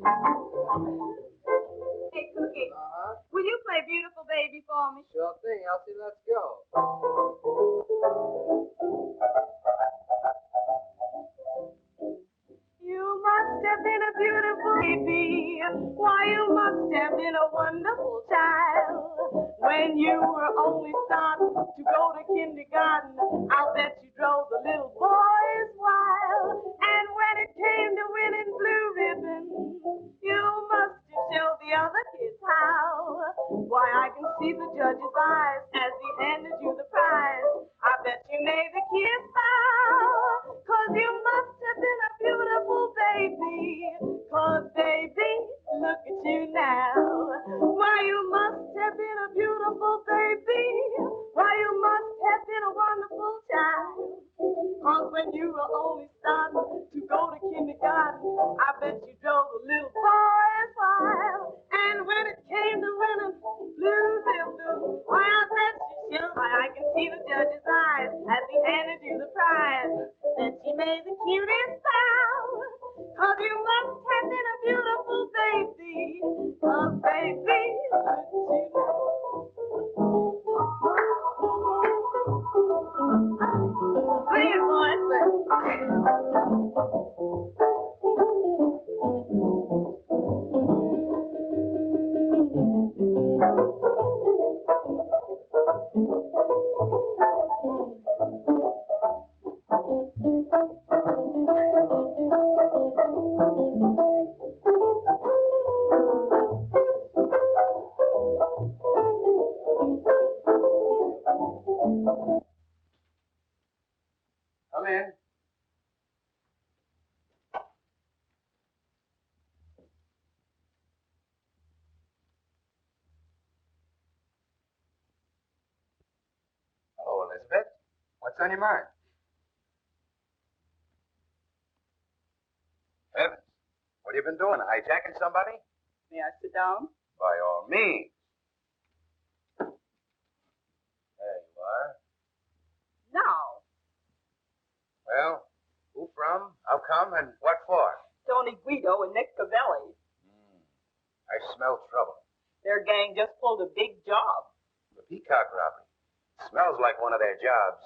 Hey, Cookie. Will you play Beautiful Baby for me? Sure thing, Elsie. Let's go. You must have been a beautiful baby. Why, you must have been a wonderful child. When you were only starting to go to kindergarten, I'll bet you drove the little boys wild. And when it came to winning blue ribbons, you must have showed the other kids how. Why, I can see the judge's eyes as he handed you the prize. I bet you made the kids bow, 'cause you must have been a beautiful baby. 'Cause baby, look at you now. Why, you must have been a beautiful baby. Why, you must have been a wonderful child. 'Cause when you were only starting to go to kindergarten, I bet you drove the little boys wild. And when it came to winning blue ribbons, why, I bet you showed. Why, I can see the judge's eyes as he handed you the prize. That she made the cutest bow. 'Cause you must have been a beautiful baby. 'Cause baby, look at you now. Sing it, boys. Come in. Hello, Elizabeth. What's on your mind? Heavens. What have you been doing? Hijacking somebody? May I sit down? By all means. There you are. Now. Well, who from? How come? And what for? Tony Guido and Nick Cavelli. I smell trouble. Their gang just pulled a big job. The peacock robbery. Smells like one of their jobs.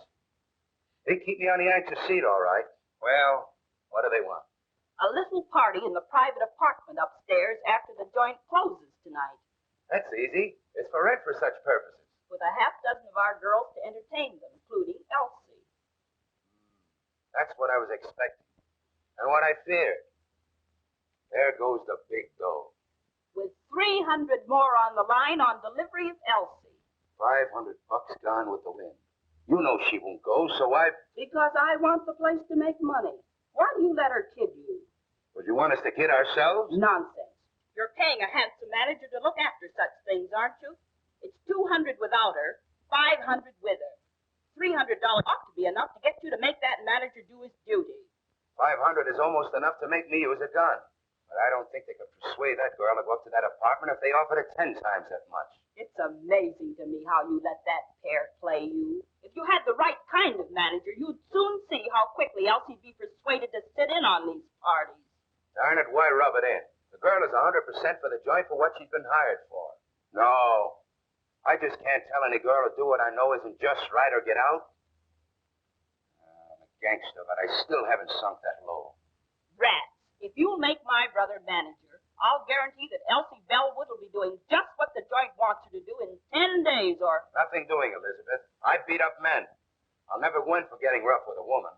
They keep me on the anxious seat, all right. Well, what do they want? A little party in the private apartment upstairs after the joint closes tonight. That's easy. It's for rent for such purposes. With a half dozen of our girls to entertain them, including Elsie. That's what I was expecting. And what I feared. There goes the big dough. With 300 more on the line on delivery of Elsie. $500 gone with the wind. You know she won't go, so Because I want the place to make money. Why do you let her kid you? Would you want us to kid ourselves? Nonsense. You're paying a handsome manager to look after such things, aren't you? It's $200 without her, $500 with her. $300 ought to be enough to get you to make that manager do his duty. $500 is almost enough to make me use a gun. But I don't think they could persuade that girl to go up to that apartment if they offered her 10 times that much. It's amazing to me how you let that pair play you. If you had the right kind of manager, you'd soon see how quickly Elsie'd be persuaded to sit in on these parties. Darn it, why rub it in? The girl is 100% for the joint for what she's been hired for. No. I just can't tell any girl to do what I know isn't just right or get out. I'm a gangster, but I still haven't sunk that low. Rats. If you'll make my brother manager, I'll guarantee that Elsie Bellwood will be doing just what the joint wants her to do in 10 days or... Nothing doing, Elizabeth. I beat up men. I'll never win for getting rough with a woman.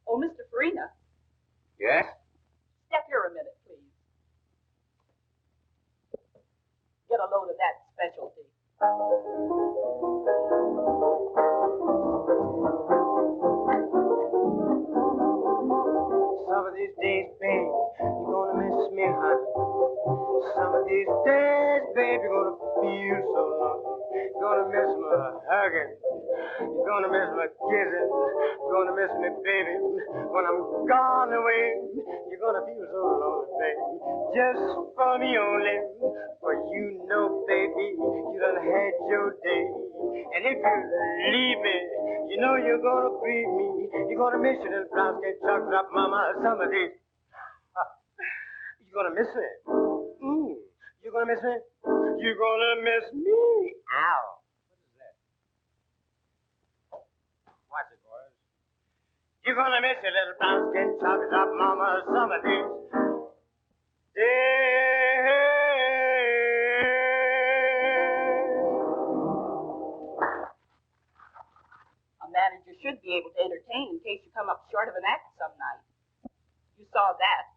Oh, Mr. Farina. Yes? Step here a minute, please. Get a load of that specialty. Some of these days, babe, you're gonna miss me, honey. Some of these days, babe, you're gonna feel so lonely. You're gonna miss my hugging. You're gonna miss my kissing. You're gonna miss me, baby. When I'm gone away, you're gonna feel so lonely, baby. Just for me only. For you know, baby, you done had your day. And if you leave me, you know you're gonna grieve me. You're gonna miss your little brown skin chocolate drop mama some of these. You're gonna miss me. You're gonna miss me? You're gonna miss me. Ow. What is that? Watch it, boys. You're gonna miss your little brown skin chocolate drop mama some of these days. A manager should be able to entertain in case you come up short of an act some night. You saw that.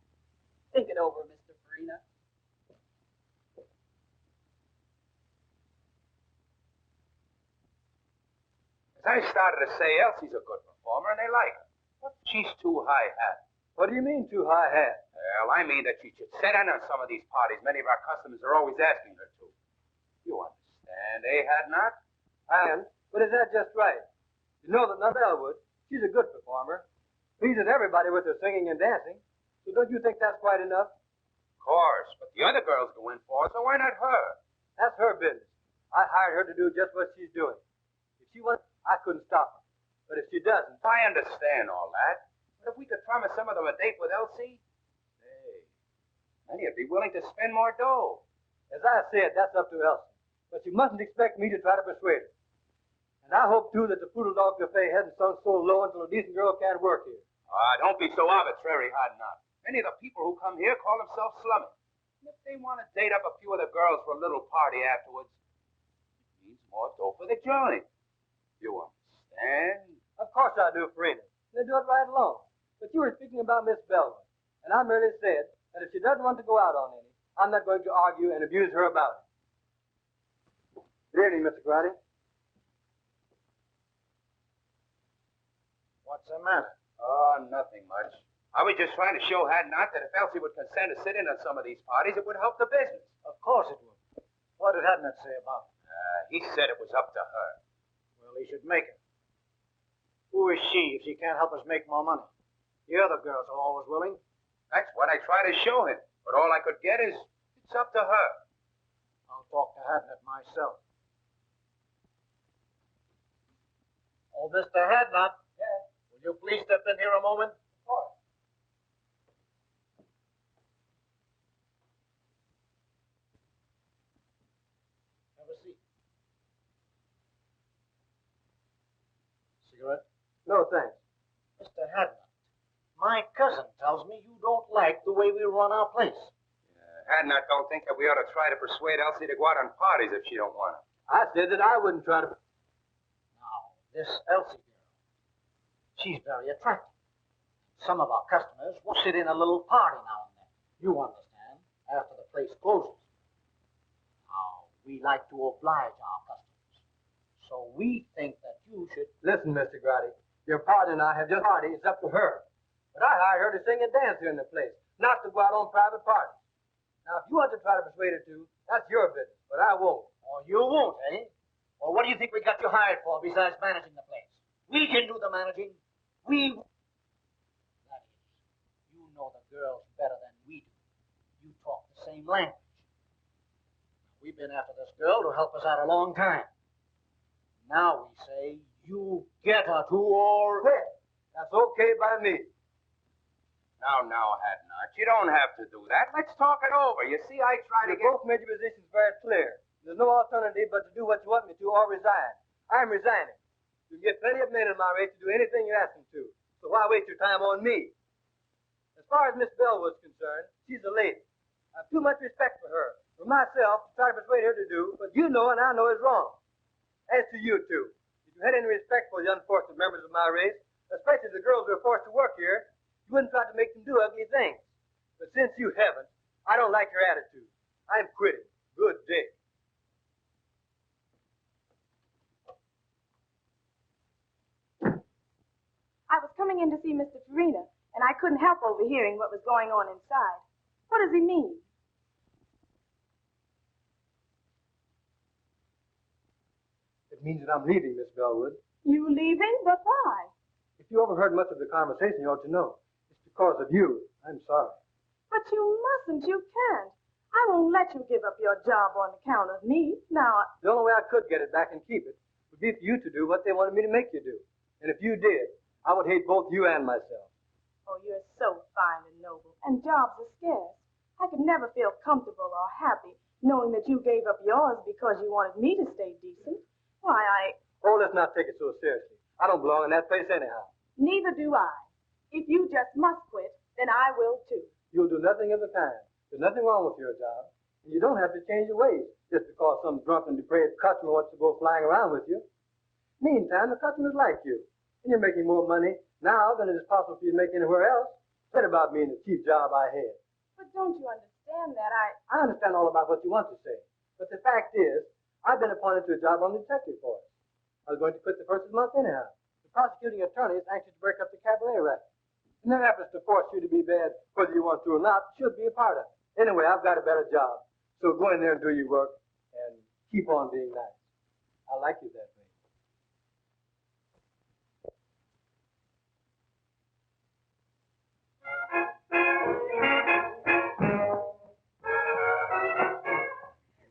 Think it over, Mr. Farina. As I started to say, Elsie's a good performer, and they like her. But she's too high-hat. What do you mean, too high-hat? Well, I mean that she should sit in on some of these parties many of our customers are always asking her to. You understand, eh, Hadnot? And, but is that just right? You know that Nell Elwood, she's a good performer. Pleases everybody with her singing and dancing. So don't you think that's quite enough? Of course, but the other girls go in for it, so why not her? That's her business. I hired her to do just what she's doing. If she wants, I couldn't stop her. But if she doesn't... I understand all that. But if we could promise some of them a date with Elsie, hey, many would be willing to spend more dough. As I said, that's up to Elsie. But you mustn't expect me to try to persuade her. And I hope, too, that the Poodle Dog Cafe hasn't sunk so low until a decent girl can't work here. Don't be so arbitrary, Hadnot. Many of the people who come here call themselves slumming. And if they want to date up a few of the girls for a little party afterwards, it means more dough for the joint. You understand? Of course I do, Farina. They do it right along. But you were speaking about Miss Bellwood. And I merely said that if she doesn't want to go out on any, I'm not going to argue and abuse her about it. Good evening, Mr. Grady. What's the matter? Oh, nothing much. I was just trying to show Hadnot that if Elsie would consent to sit in on some of these parties, it would help the business. Of course it would. What did Hadnot say about it? He said it was up to her. Well, he should make her. Who is she if she can't help us make more money? The other girls are always willing. That's what I try to show him. But all I could get is, it's up to her. I'll talk to Hadnot myself. Oh, Mr. Hadnot. Yes? Will you please step in here a moment? Of course. Have a seat. Cigarette? No, thanks. Mr. Hadnot, my cousin tells me you don't like the way we run our place. Hadnot don't think that we ought to try to persuade Elsie to go out on parties if she don't want to. I said that I wouldn't try to... Now, this Elsie girl, she's very attractive. Some of our customers will sit in a little party now and then. You understand, after the place closes. Now, we like to oblige our customers. So we think that you should... Listen, Mr. Grady, your partner and I have just party. It's up to her. But I hired her to sing and dance here in the place, not to go out on private parties. Now, if you want to try to persuade her to, that's your business, but I won't. Oh, you won't, eh? Well, what do you think we got you hired for besides managing the place? We can do the managing. That is, you know the girls better than we do. You talk the same language. We've been after this girl to help us out a long time. Now we say, you get her to or quit. That's okay by me. Now, Hadnot, you don't have to do that. Let's talk it over. You see, I try to get... Both made your positions very clear. There's no alternative but to do what you want me to or resign. I'm resigning. You get plenty of men in my race to do anything you ask them to. So why waste your time on me? As far as Miss Bellwood's concerned, she's a lady. I have too much respect for her. For myself, to try to persuade her to do what you know and I know is wrong. As to you two, if you had any respect for the unfortunate members of my race, especially the girls who are forced to work here, you wouldn't try to make them do ugly things. But since you haven't, I don't like your attitude. I'm quitting. Good day. I was coming in to see Mr. Farina, and I couldn't help overhearing what was going on inside. What does he mean? means that I'm leaving, Miss Bellwood. You leaving? But why? If you overheard much of the conversation, you ought to know. It's because of you. I'm sorry. But you mustn't. You can't. I won't let you give up your job on account of me. Now, The only way I could get it back and keep it would be for you to do what they wanted me to make you do. And if you did, I would hate both you and myself. oh, you're so fine and noble. And jobs are scarce. I could never feel comfortable or happy knowing that you gave up yours because you wanted me to stay decent. Why, Oh, let's not take it so seriously. I don't belong in that place anyhow. neither do I. If you just must quit, then I will too. You'll do nothing of the kind. There's nothing wrong with your job. And you don't have to change your ways just because some drunken, depraved customer wants to go flying around with you. Meantime, the customers like you. And you're making more money now than it is possible for you to make anywhere else. Forget about me and the cheap job I had. But don't you understand that I understand all about what you want to say. But the fact is, I've been appointed to a job on the detective force. I was going to quit the first of the month anyhow. The prosecuting attorney is anxious to break up the cabaret racket. And their efforts to force you to be bad, whether you want to or not, should be a part of it. Anyway, I've got a better job. So go in there and do your work and keep on being nice. I like you that way.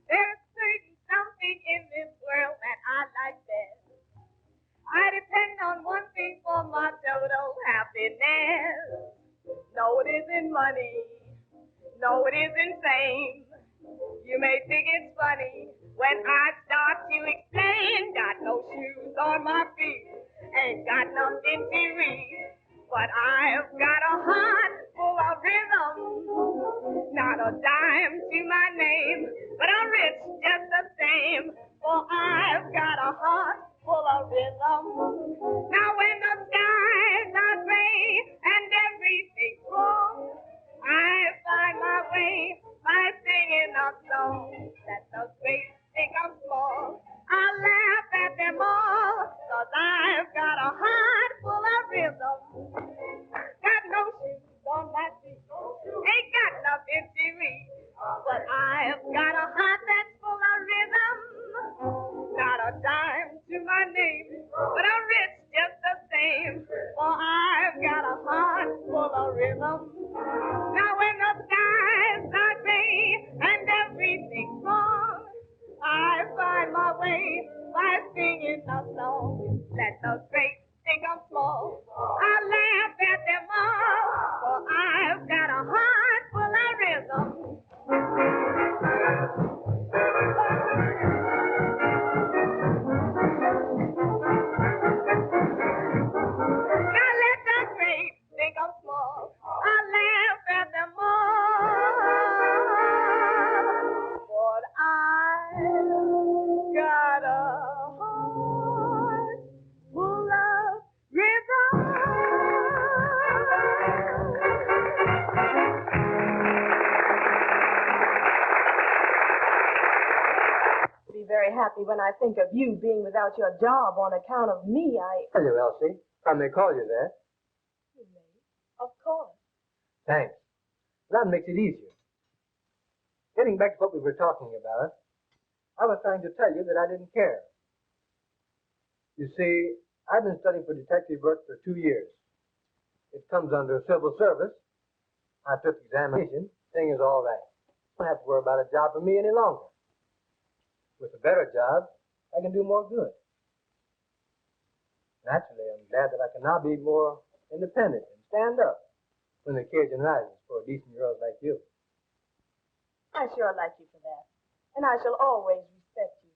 There's certain something in this world that I like best. I depend on one thing for my total happiness. No, it isn't money. No, it isn't fame. You may think it's funny when I start to explain. Got no shoes on my feet, ain't got nothing to eat. But I've got a heart full of rhythm. Not a dime to my name, but I'm rich just the same. For I've got a heart full of rhythm. Now when the skies are gray and everything's wrong, I find my way by singing a song. That the great think I'm small. I laugh at them all, 'cause I've got a heart full of rhythm. Got no shoes on my feet, ain't got nothing to eat. But I've got a heart that's full of rhythm. Not a dime to my name, but I'm rich just the same. For I've got a heart full of rhythm. Now when the skies are gray and everything's wrong, I find my way by singing a song. Let the great think I'm small. I laugh at them all, for I've got a heart full of rhythm. Now let the great think I'm small. I laugh at them all, but I've got a heart full of rhythm. Be very happy when I think of you being without your job on account of me. Tell you, Elsie, if I may call you that. You may, of course. Thanks. That makes it easier. Getting back to what we were talking about, I was trying to tell you that I didn't care. You see, I've been studying for detective work for 2 years. It comes under civil service. I took the examination. Thing is all right. I don't have to worry about a job for me any longer. With a better job, I can do more good. Naturally, I'm glad that I can now be more independent and stand up when the occasion rises for decent girls like you. I sure like you for that. And I shall always respect you.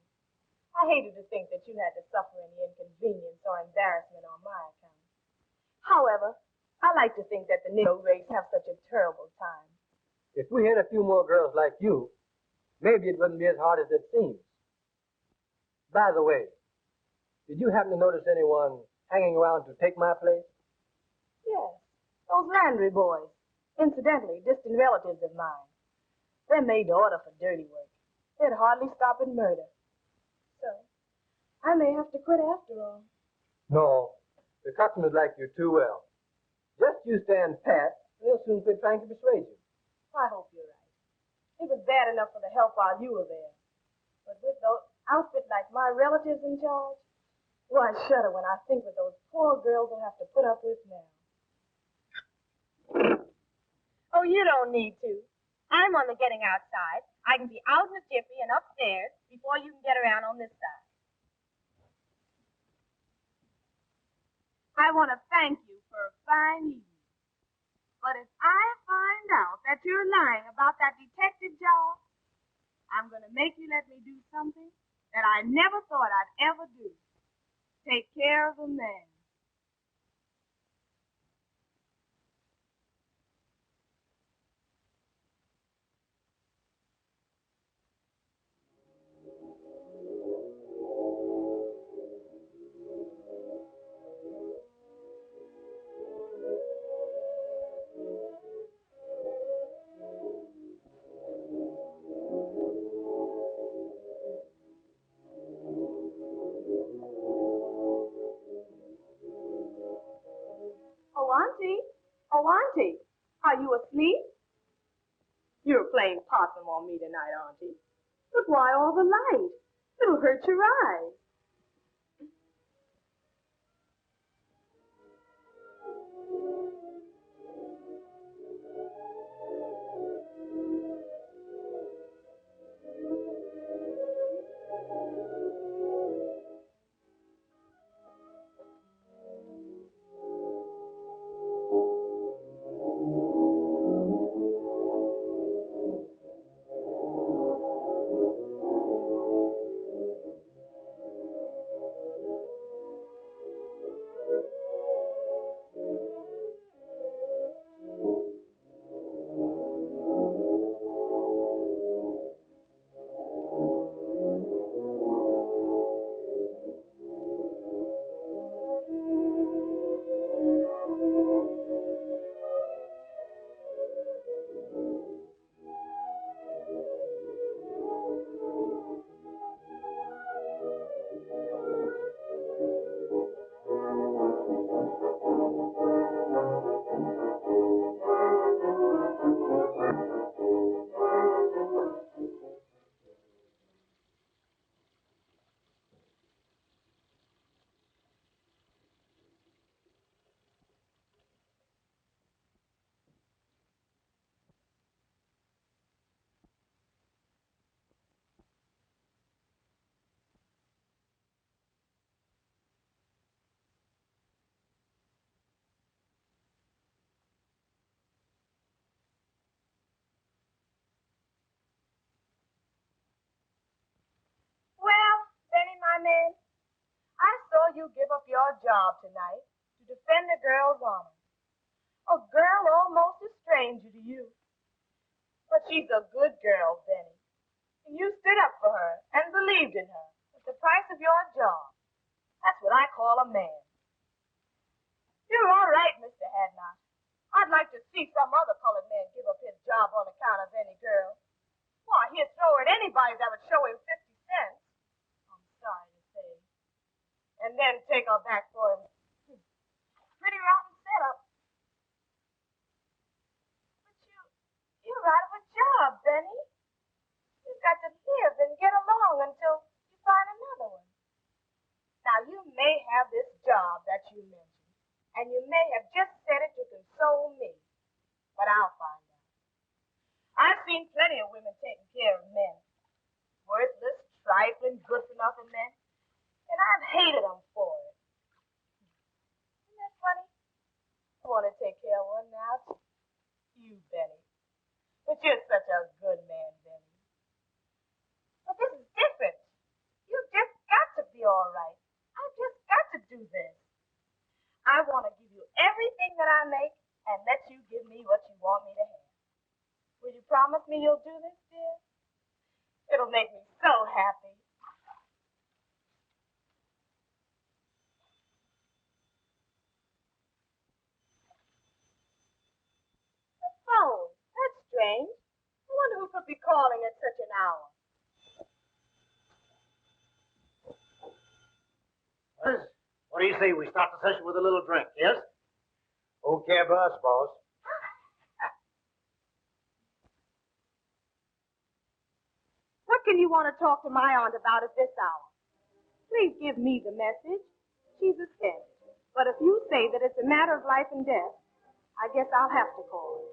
I hated to think that you had to suffer any inconvenience or embarrassment on my account. However, I like to think that the Negro race have such a terrible time. If we had a few more girls like you, maybe it wouldn't be as hard as it seems. By the way, did you happen to notice anyone hanging around to take my place? Yes, those Landry boys. Incidentally, distant relatives of mine. They're made to order for dirty work. They'd hardly stop at murder. So, I may have to quit after all. No, the customers like you too well. Just you stand pat, they'll soon quit trying to persuade you. I hope you're right. It was bad enough for the help while you were there. But with those, outfit like my relatives in charge? Oh, I shudder when I think what those poor girls will have to put up with now. Oh, you don't need to. I'm on the getting outside. I can be out in a jiffy and upstairs before you can get around on this side. I want to thank you for a fine evening. But if I find out that you're lying about that detective job, I'm going to make you let me do something that I never thought I'd ever do. Take care of a man. Oh, Auntie, are you asleep? You're playing possum on me tonight, Auntie. But why all the light? It'll hurt your eyes. Well, Benny, my man, I saw you give up your job tonight to defend a girl's honor. A girl almost a stranger to you. But she's a good girl, Benny. And you stood up for her and believed in her at the price of your job. That's what I call a man. You're all right, Mr. Hadnot. I'd like to see some other colored man give up his job on account of any girl. Why, he'd throw at anybody that would show him 50 cents. I'm sorry to say. And then take her back for him. Pretty rotten setup. But you're out of a job, Benny. You've got to live and get along until you find another one. Now, you may have this job that you mentioned, and you may have just said it to console me, but I'll find out. I've seen plenty of women taking care of men, worthless, trifling, good-for-nothing men, and I've hated them for it. Isn't that funny? I want to take care of one now, too. You, Benny. But you're such a good man, Benny. But this is different. You've just got to be all right. I've just got to do this. I want to give you everything that I make and let you give me what you want me to have. Will you promise me you'll do this, dear? It'll make me so happy. The phone. That's strange. I wonder who could be calling at such an hour. What do you say we start the session with a little drink, yes? Okay, boss. What can you want to talk to my aunt about at this hour? Please give me the message. She's a sketch. But if you say that it's a matter of life and death, I guess I'll have to call her.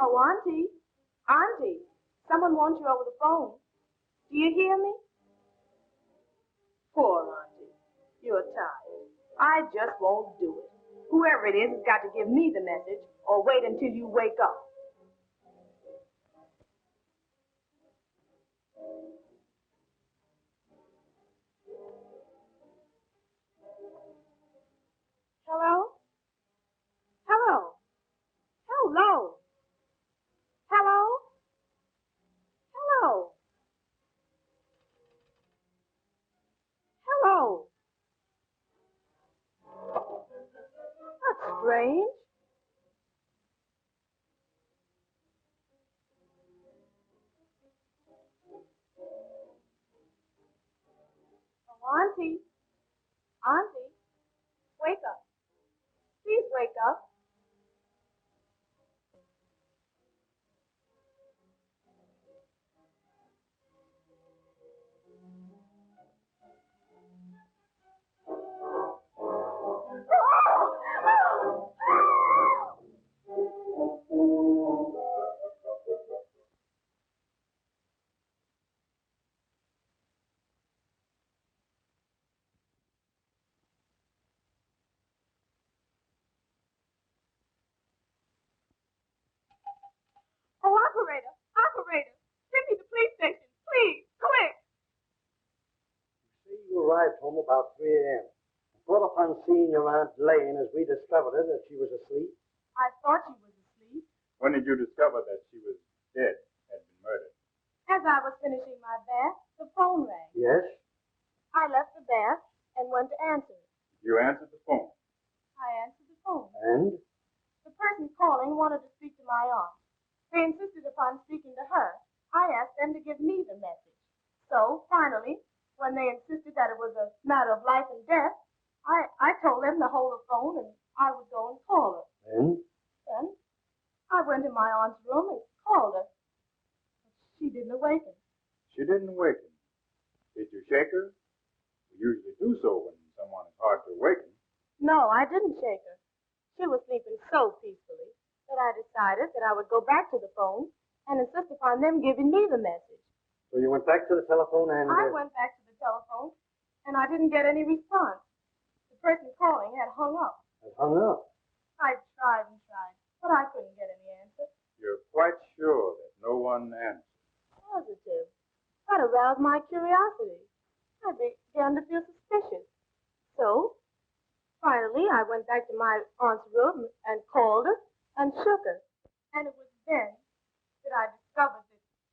Oh, Auntie. Auntie, someone wants you over the phone. Do you hear me? Poor Auntie. You're tired. I just won't do it. Whoever it is has got to give me the message or wait until you wake up. Hello? Hello? Hello? Hello? Hello? Hello? That's strange. Oh, Auntie. Auntie, wake up. Please wake up. Oh, operator, operator, take me to the police station, please, quick. You say you arrived home about 3 a.m. Brought upon seeing your Aunt Lane as we discovered her that she was asleep. I thought she was asleep. When did you discover that she was dead, had been murdered? As I was finishing my bath, the phone rang. Yes? I left the bath and went to answer it. You answered the phone. I answered the phone. And? The person calling wanted to speak to my aunt. They insisted upon speaking to her. I asked them to give me the message. So, finally, when they insisted that it was a matter of life and death, I told them to hold the phone and I would go and call her. And? Then I went to my aunt's room and called her. But she didn't awaken. She didn't awaken. Did you shake her? We usually do so when someone is hard to awaken. No, I didn't shake her. She was sleeping so peacefully that I decided that I would go back to the phone and insist upon them giving me the message. So you went back to the telephone and... I went back to the telephone, and I didn't get any response. The person calling had hung up. Had hung up. I tried and tried, but I couldn't get any answer. You're quite sure that no one answered. Positive. That aroused my curiosity. I began to feel suspicious. So, finally, I went back to my aunt's room and called her and shook her. And it was then that I discovered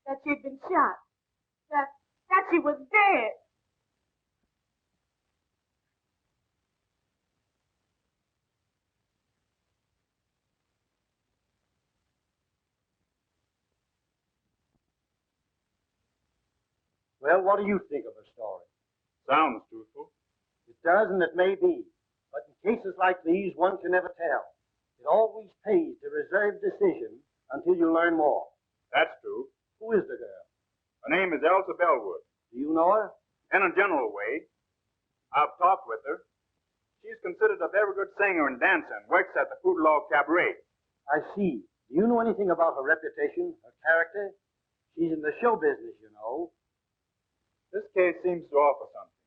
that she'd been shot. That she was dead. Well, what do you think of her story? Sounds truthful. It does, and it may be. But in cases like these, one can never tell. It always pays to reserve decision until you learn more. That's true. Who is the girl? Her name is Elsa Bellwood. Do you know her? In a general way, I've talked with her. She's considered a very good singer and dancer and works at the Food Log Cabaret. I see. Do you know anything about her reputation, her character? She's in the show business, you know. This case seems to offer something.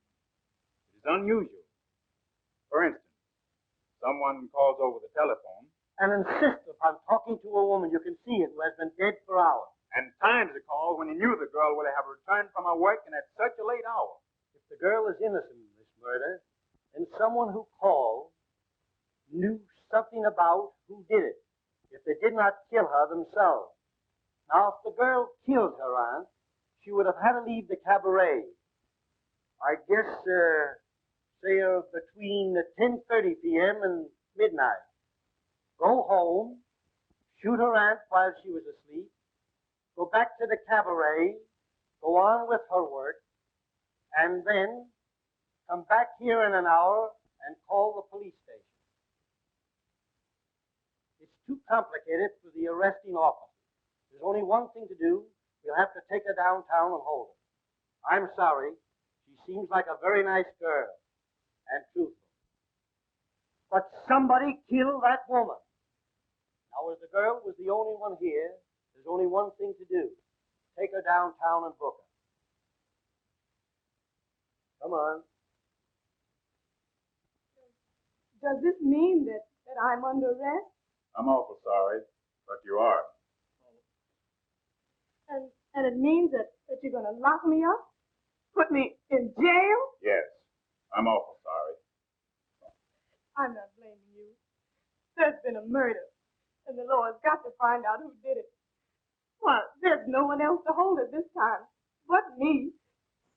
It is unusual. For instance, someone calls over the telephone And insists upon talking to a woman you can see it who has been dead for hours. and times the call when he knew the girl would have returned from her work and at such a late hour. If the girl is innocent in this murder, then someone who called knew something about who did it, if they did not kill her themselves. Now, if the girl killed her aunt, she would have had to leave the cabaret. I guess, say, between 10:30 p.m. and midnight. Go home, shoot her aunt while she was asleep, go back to the cabaret, go on with her work, and then come back here in an hour and call the police station. It's too complicated for the arresting officer. There's only one thing to do. We'll have to take her downtown and hold her. I'm sorry. She seems like a very nice girl and truthful. But somebody killed that woman. Now, as the girl was the only one here, there's only one thing to do. Take her downtown and book her. Come on. Does this mean that I'm under arrest? I'm awful sorry, but you are. And it means that you're going to lock me up? Put me in jail? Yes, I'm awful sorry. I'm not blaming you. There's been a murder, and the law has got to find out who did it. Well, there's no one else to hold it this time but me.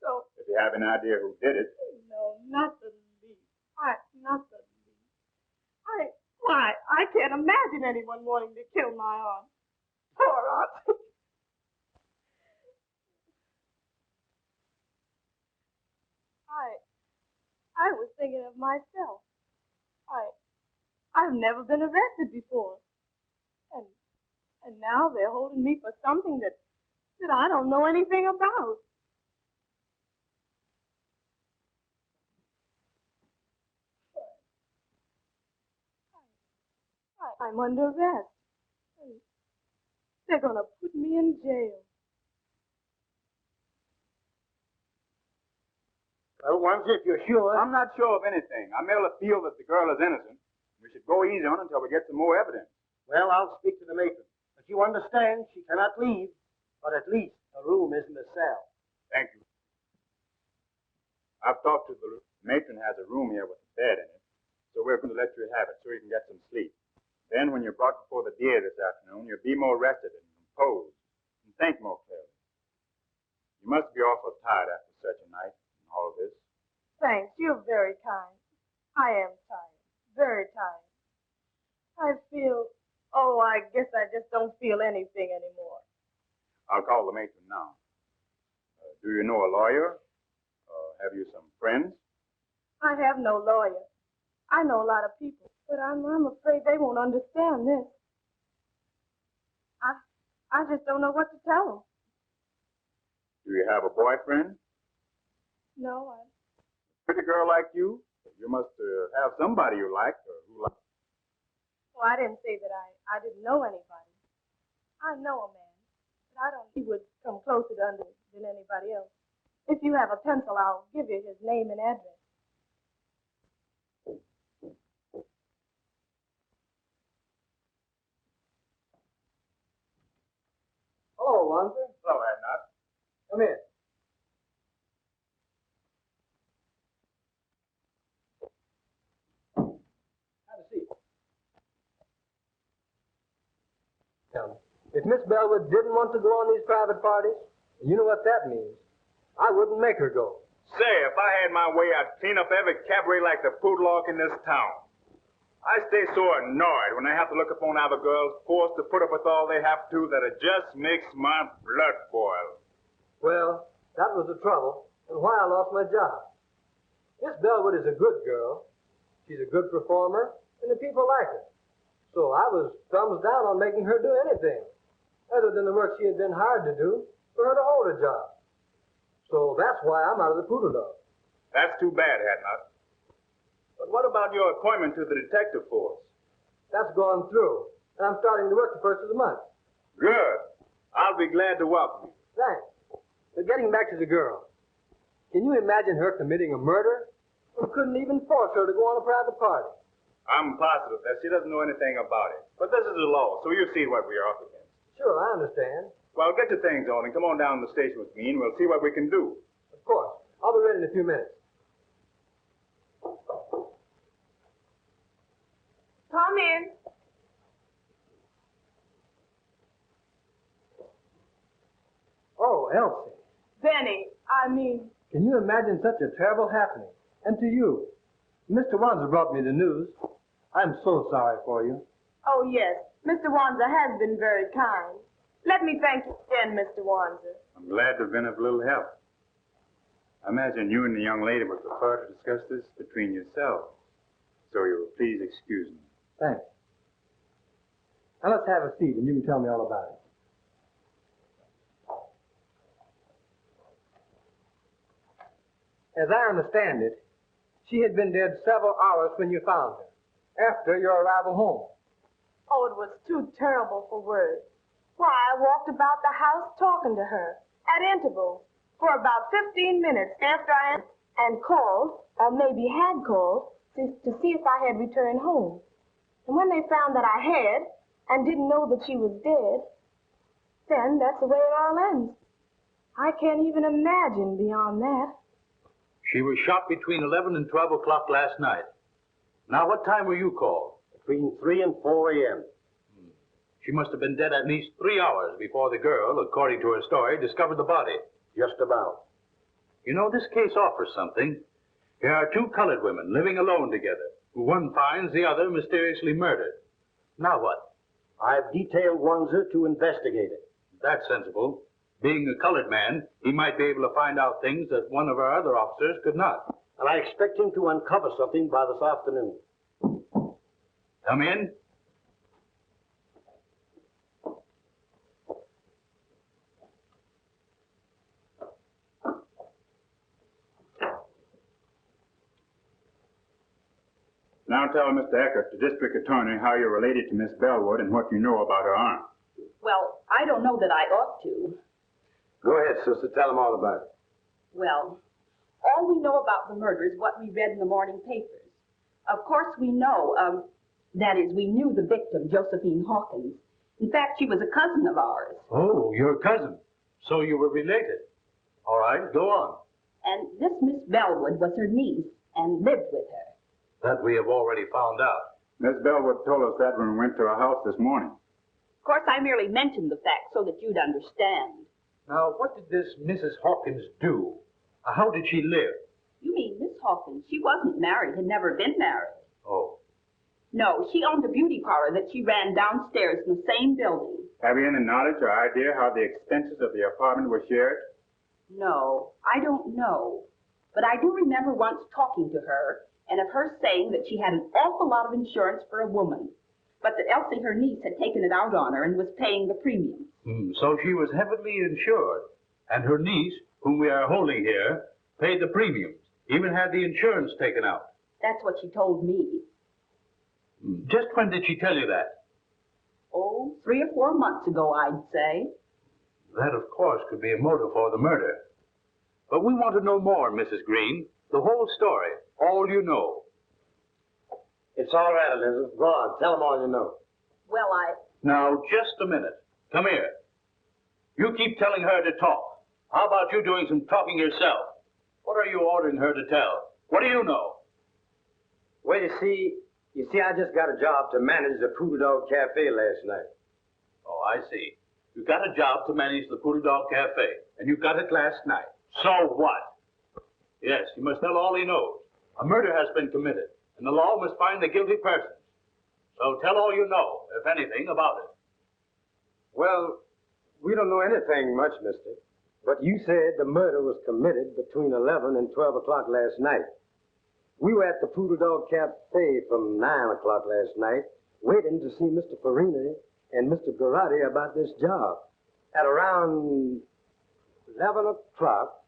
So... If you have an idea who did it... No, not the least. Not the least. Why, I can't imagine anyone wanting to kill my aunt. Poor aunt. I was thinking of myself. I've never been arrested before. And now they're holding me for something that I don't know anything about. I'm under arrest. And they're going to put me in jail. Well, once if you're sure... I'm not sure of anything. I merely feel that the girl is innocent. We should go easy on her until we get some more evidence. Well, I'll speak to the matron. But you understand, she cannot leave. But at least a room isn't a cell. Thank you. I've talked to the matron has a room here with a bed in it. So we're going to let you have it so you can get some sleep. Then when you're brought before the DA this afternoon, you'll be more rested and composed and think more clearly. You must be awful tired after such a night and all of this. Thanks. You're very kind. I am tired. Very tired. I guess I just don't feel anything anymore. I'll call the matron now. Do you know a lawyer? Have you some friends? I have no lawyer. I know a lot of people, but I'm afraid they won't understand this. I just don't know what to tell them. Do you have a boyfriend? No, Pretty girl like you? You must have somebody you like or who likes. Well, I didn't say that I didn't know anybody. I know a man, but I don't think he would come closer to under than anybody else. If you have a pencil, I'll give you his name and address. Hello, Wanzer. Hello, Adnot. Come in. Have a seat. Now, if Miss Bellwood didn't want to go on these private parties, you know what that means. I wouldn't make her go. Say, if I had my way, I'd clean up every cabaret like the Poodlock in this town. I stay so annoyed when I have to look upon other girls forced to put up with all they have to that it just makes my blood boil. Well, that was the trouble, and why I lost my job. Miss Bellwood is a good girl. She's a good performer, and the people like her. So I was thumbs down on making her do anything, other than the work she had been hired to do, for her to hold a job. So that's why I'm out of the Poodle Dog. That's too bad, Hadnot. But what about your appointment to the detective force? That's gone through, and I'm starting to work the first of the month. Good. I'll be glad to welcome you. Thanks. But getting back to the girl, can you imagine her committing a murder? We couldn't even force her to go on a private party. I'm positive that she doesn't know anything about it. But this is the law, so you see what we are up against. Sure, I understand. Well, get your things on and come on down to the station with me, and we'll see what we can do. Of course. I'll be ready in a few minutes. Come in. Oh, Elsie. Benny, Can you imagine such a terrible happening? And to you. Mr. Wanzer brought me the news. I'm so sorry for you. Oh, yes. Mr. Wanzer has been very kind. Let me thank you again, Mr. Wanzer. I'm glad to have been of little help. I imagine you and the young lady would prefer to discuss this between yourselves. So you will please excuse me. Thanks. Now let's have a seat and you can tell me all about it. As I understand it, she had been dead several hours when you found her, after your arrival home. Oh, it was too terrible for words. Why, I walked about the house talking to her, at intervals, for about 15 minutes after I and called, or maybe had called, to see if I had returned home. And when they found that I had, and didn't know that she was dead, then that's the way it all ends. I can't even imagine beyond that. She was shot between 11 and 12 o'clock last night. Now, what time were you called? Between 3 and 4 a.m. She must have been dead at least 3 hours before the girl, according to her story, discovered the body. Just about. You know, this case offers something. Here are two colored women living alone together, who one finds the other mysteriously murdered. Now what? I've detailed Wanzer to investigate it. That's sensible. Being a colored man, he might be able to find out things that one of our other officers could not. And I expect him to uncover something by this afternoon. Come in. Now tell Mr. Eckert, the district attorney, how you're related to Miss Bellwood and what you know about her aunt. Well, I don't know that I ought to. Go ahead, sister. Tell him all about it. Well, all we know about the murder is what we read in the morning papers. Of course, we know, that is, we knew the victim, Josephine Hawkins. In fact, she was a cousin of ours. Oh, your cousin. So you were related. All right, go on. And this Miss Bellwood was her niece and lived with her. That we have already found out. Miss Bellwood told us that when we went to her house this morning. Of course, I merely mentioned the fact so that you'd understand. Now, what did this Mrs. Hawkins do? How did she live? You mean Miss Hawkins? She wasn't married, had never been married. Oh. No, she owned a beauty parlor that she ran downstairs in the same building. Have you any knowledge or idea how the expenses of the apartment were shared? No, I don't know. But I do remember once talking to her and of her saying that she had an awful lot of insurance for a woman, but that Elsie, her niece, had taken it out on her and was paying the premiums. So she was heavily insured, and her niece, whom we are holding here, paid the premiums, even had the insurance taken out. That's what she told me. Just when did she tell you that? Oh, 3 or 4 months ago, I'd say. That, of course, could be a motive for the murder. But we want to know more, Mrs. Green. The whole story. All you know. It's all right, Elizabeth. Go on. Tell him all you know. Well, Now, just a minute. Come here. You keep telling her to talk. How about you doing some talking yourself? What are you ordering her to tell? What do you know? Well, you see, I just got a job to manage the Poodle Dog Cafe last night. Oh, I see. You got a job to manage the Poodle Dog Cafe, and you got it last night. So what? Yes, you must tell all he knows. A murder has been committed, and the law must find the guilty persons. So tell all you know, if anything, about it. Well, we don't know anything much, mister. But you said the murder was committed between 11 and 12 o'clock last night. We were at the Poodle Dog Cafe from 9 o'clock last night, waiting to see Mr. Farini and Mr. Garotti about this job. At around 11 o'clock,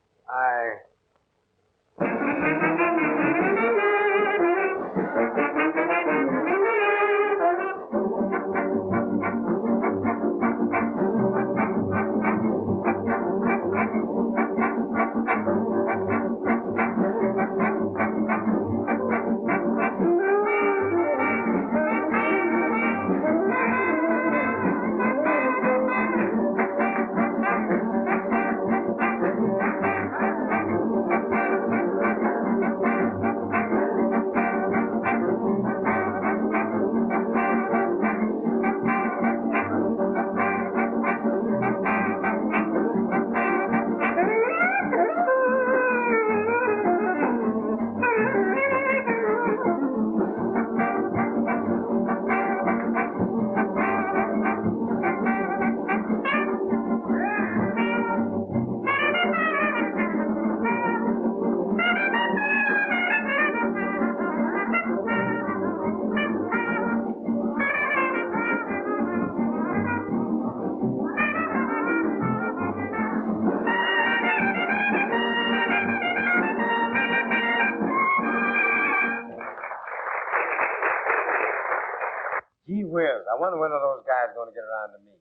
those guys going to get around to me?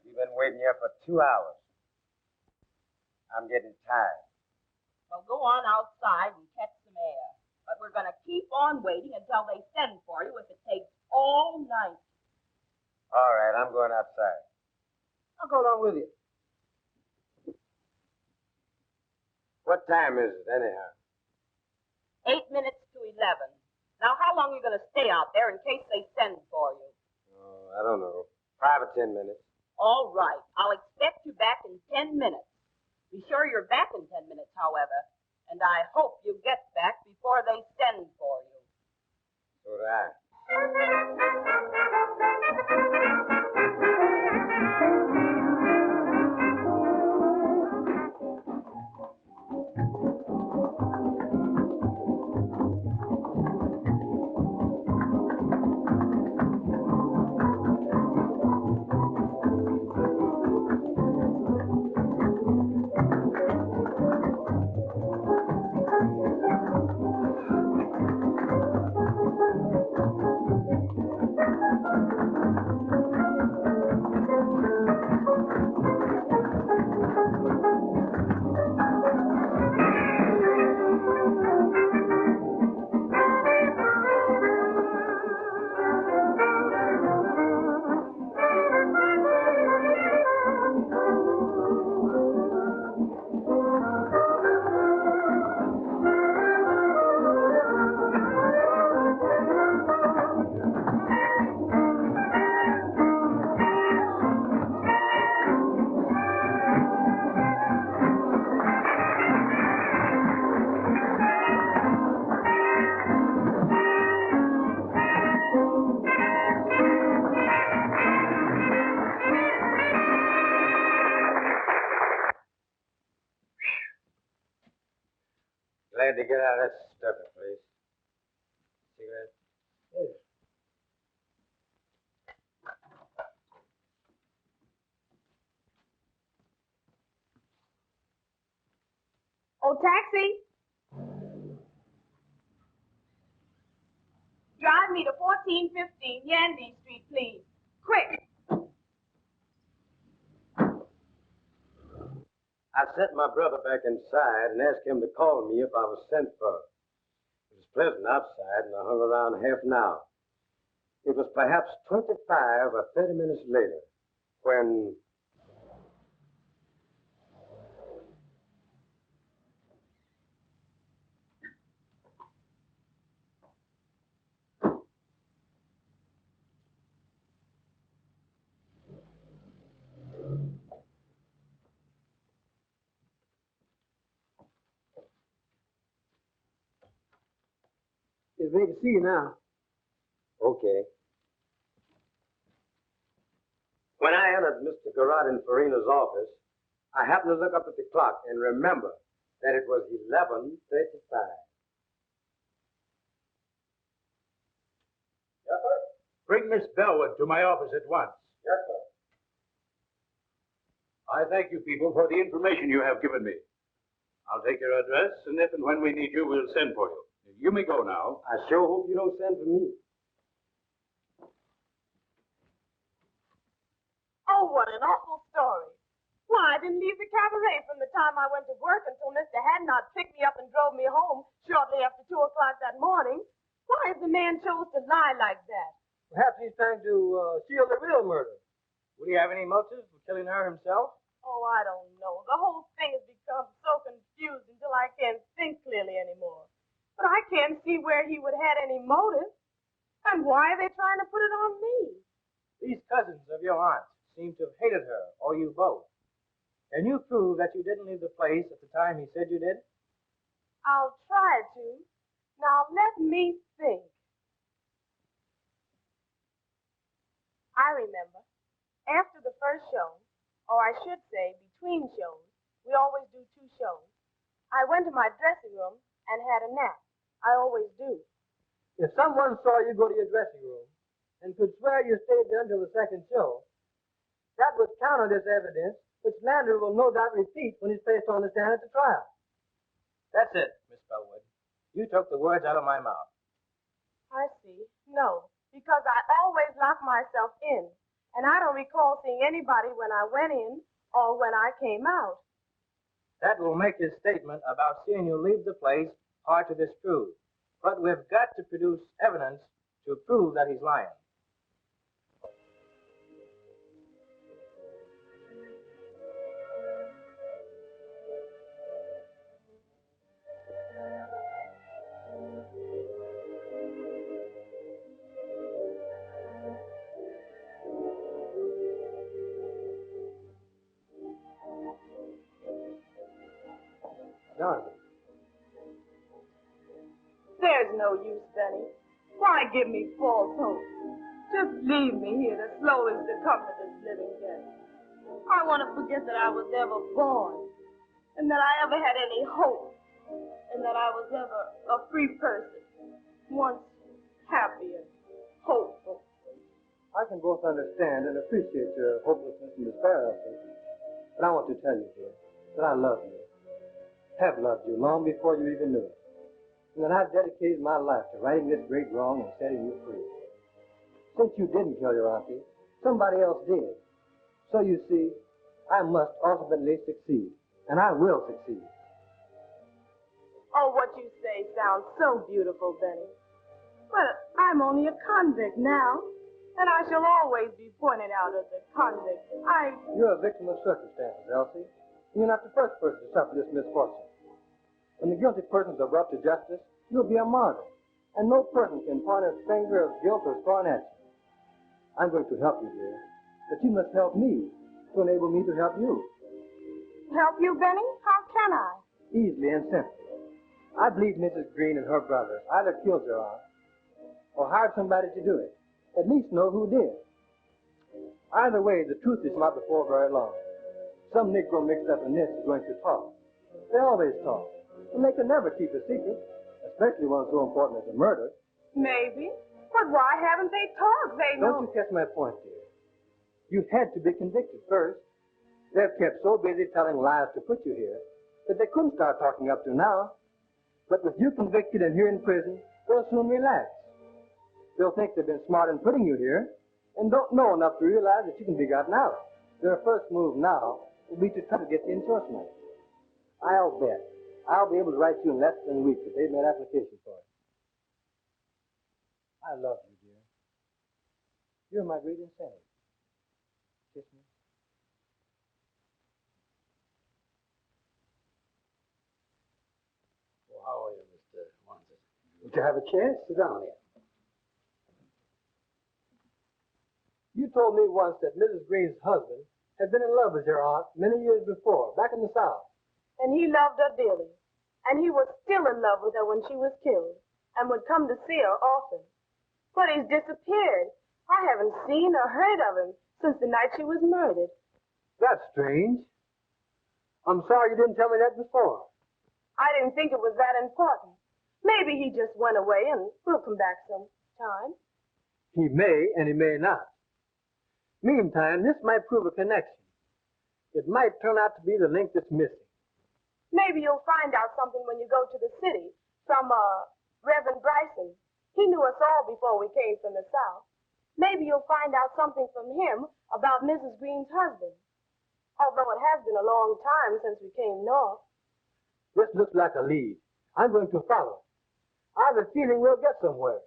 We've been waiting here for 2 hours. I'm getting tired. Well, go on outside and catch some air. But we're going to keep on waiting until they send for you if it takes all night. All right, I'm going outside. I'll go along with you. What time is it, anyhow? 8 minutes to 11. Now, how long are you going to stay out there in case they send for you? Oh, I don't know. 5 or 10 minutes. All right. I'll expect you back in 10 minutes. Be sure you're back in 10 minutes, however. And I hope you get back before they send for you. So do I. Glad to get out of that stuffy place. Cigarette? Yes. Oh, taxi! Drive me to 1415 Yandy Street, please. Quick! I sent my brother back inside and asked him to call me if I was sent for. It was pleasant outside, and I hung around half an hour. It was perhaps 25 or 30 minutes later when... It's great to see you now. Okay. When I entered Mr. Garrod and Farina's office, I happened to look up at the clock and remember that it was 11:35. Yes, sir. Bring Miss Bellwood to my office at once. Yes, sir. I thank you people for the information you have given me. I'll take your address, and if and when we need you, we'll send for you. You may go now. I sure hope you don't send for me. Oh, what an awful story. Why, I didn't leave the cabaret from the time I went to work until Mr. Hadnot picked me up and drove me home shortly after 2 o'clock that morning. Why has the man chose to lie like that? Perhaps he's trying to shield the real murder. Would he have any motive for killing her himself? Oh, I don't know. The whole thing has become so confused until I can't think clearly anymore. But I can't see where he would have had any motive. And why are they trying to put it on me? These cousins of your aunt seem to have hated her, or you both. Can you prove that you didn't leave the place at the time he said you did? I'll try to. Now, let me think. I remember. After the first show, or I should say between shows, we always do 2 shows, I went to my dressing room and had a nap. I always do. If someone saw you go to your dressing room and could swear you stayed there until the second show, that would counter this evidence, which Landry will no doubt repeat when he's placed on the stand at the trial. That's it, Miss Bellwood. You took the words out of my mouth. I see. No, because I always lock myself in. And I don't recall seeing anybody when I went in or when I came out. That will make his statement about seeing you leave the place hard to disprove. But we've got to produce evidence to prove that he's lying. Darling. There's no use, Benny. Why give me false hope? Just leave me here to slowly succumb to this living death. I want to forget that I was ever born, and that I ever had any hope, and that I was ever a free person, once happy and hopeful. I can both understand and appreciate your hopelessness and despair, Elsie. But I want to tell you, dear, that I love you, have loved you long before you even knew it, and that I've dedicated my life to righting this great wrong and setting you free. Since you didn't kill your auntie, somebody else did. So you see, I must ultimately succeed, and I will succeed. Oh, what you say sounds so beautiful, Benny. But I'm only a convict now, and I shall always be pointed out as a convict. You're a victim of circumstances, Elsie. And you're not the first person to suffer this misfortune. When the guilty persons are brought to justice, you'll be a martyr, and no person can point a finger of guilt or scorn at you. I'm going to help you, dear, but you must help me to enable me to help you. Help you, Benny? How can I? Easily and simply. I believe Mrs. Green and her brothers either killed your aunt or hired somebody to do it. At least know who did. Either way, the truth is not before very long. Some Negro mixed up in this is going to talk. They always talk, and they can never keep a secret, especially one so important as a murder. Maybe. But why haven't they talked? They know. Don't you catch my point, dear? You had to be convicted first. They've kept so busy telling lies to put you here that they couldn't start talking up to now. But with you convicted and here in prison, they'll soon relax. They'll think they've been smart in putting you here and don't know enough to realize that you can be gotten out. Their first move now will be to try to get the insurance money. I'll bet I'll be able to write you in less than a week if they've made application for it. I love you, dear. You're my great incentive. Kiss me. Well, how are you, Mr. Wanson? Would you have a chance? Sit down here. You told me once that Mrs. Green's husband had been in love with your aunt many years before, back in the South. And he loved her dearly. And he was still in love with her when she was killed, and would come to see her often. But he's disappeared. I haven't seen or heard of him since the night she was murdered. That's strange. I'm sorry you didn't tell me that before. I didn't think it was that important. Maybe he just went away and will come back sometime. He may and he may not. Meantime, this might prove a connection. It might turn out to be the link that's missing. Maybe you'll find out something when you go to the city from Reverend Bryson. He knew us all before we came from the South. Maybe you'll find out something from him about Mrs. Green's husband. Although it has been a long time since we came north. This looks like a lead. I'm going to follow. I have a feeling we'll get somewhere.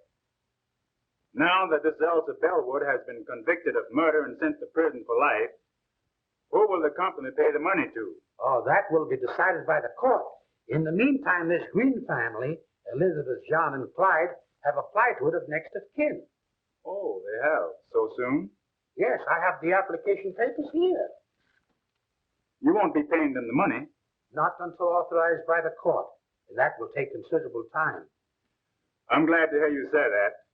Now that this Elsa Bellwood has been convicted of murder and sent to prison for life, who will the company pay the money to? Oh, that will be decided by the court. In the meantime, this Green family, Elizabeth, John, and Clyde, have applied to it of next of kin. Oh, they have. So soon? Yes, I have the application papers here. You won't be paying them the money. Not until authorized by the court, and that will take considerable time. I'm glad to hear you say that.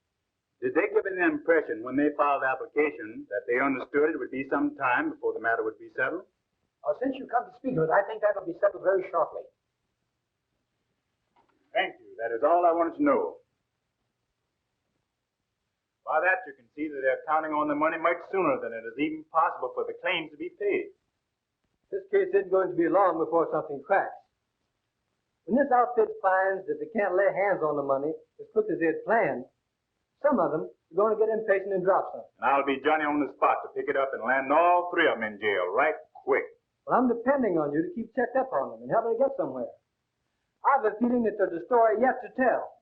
Did they give an impression when they filed the application that they understood it would be some time before the matter would be settled? Since you come to speak of it, I think that will be settled very shortly. Thank you. That is all I wanted to know. By that, you can see that they're counting on the money much sooner than it is even possible for the claims to be paid. This case isn't going to be long before something cracks. When this outfit finds that they can't lay hands on the money as quick as they had planned, Some of them are going to get impatient and drop something. And I'll be Johnny on the spot to pick it up and land all three of them in jail right quick. Well, I'm depending on you to keep checked up on them and help me get somewhere. I have a feeling that there's a story yet to tell.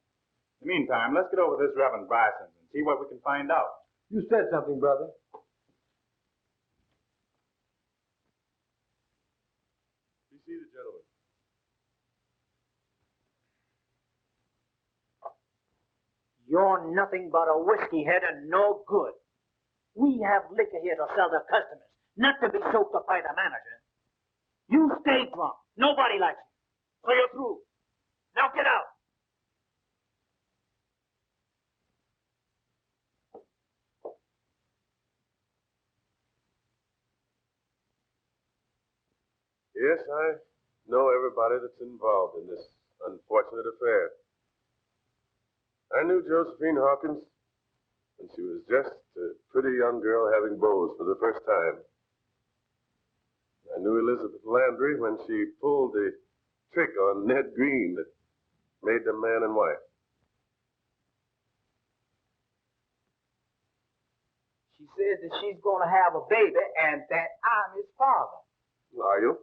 In the meantime, let's get over this Reverend Bryson's and see what we can find out. You said something, brother. Be seated, gentlemen. You're nothing but a whiskey head and no good. We have liquor here to sell to customers, not to be soaked up by the manager. You stay drunk. Nobody likes you. So you're through. Now get out. Yes, I know everybody that's involved in this unfortunate affair. I knew Josephine Hawkins when she was just a pretty young girl having beaux for the first time. I knew Elizabeth Landry when she pulled the trick on Ned Green that made them man and wife. She says that she's going to have a baby and that I'm his father. Are you?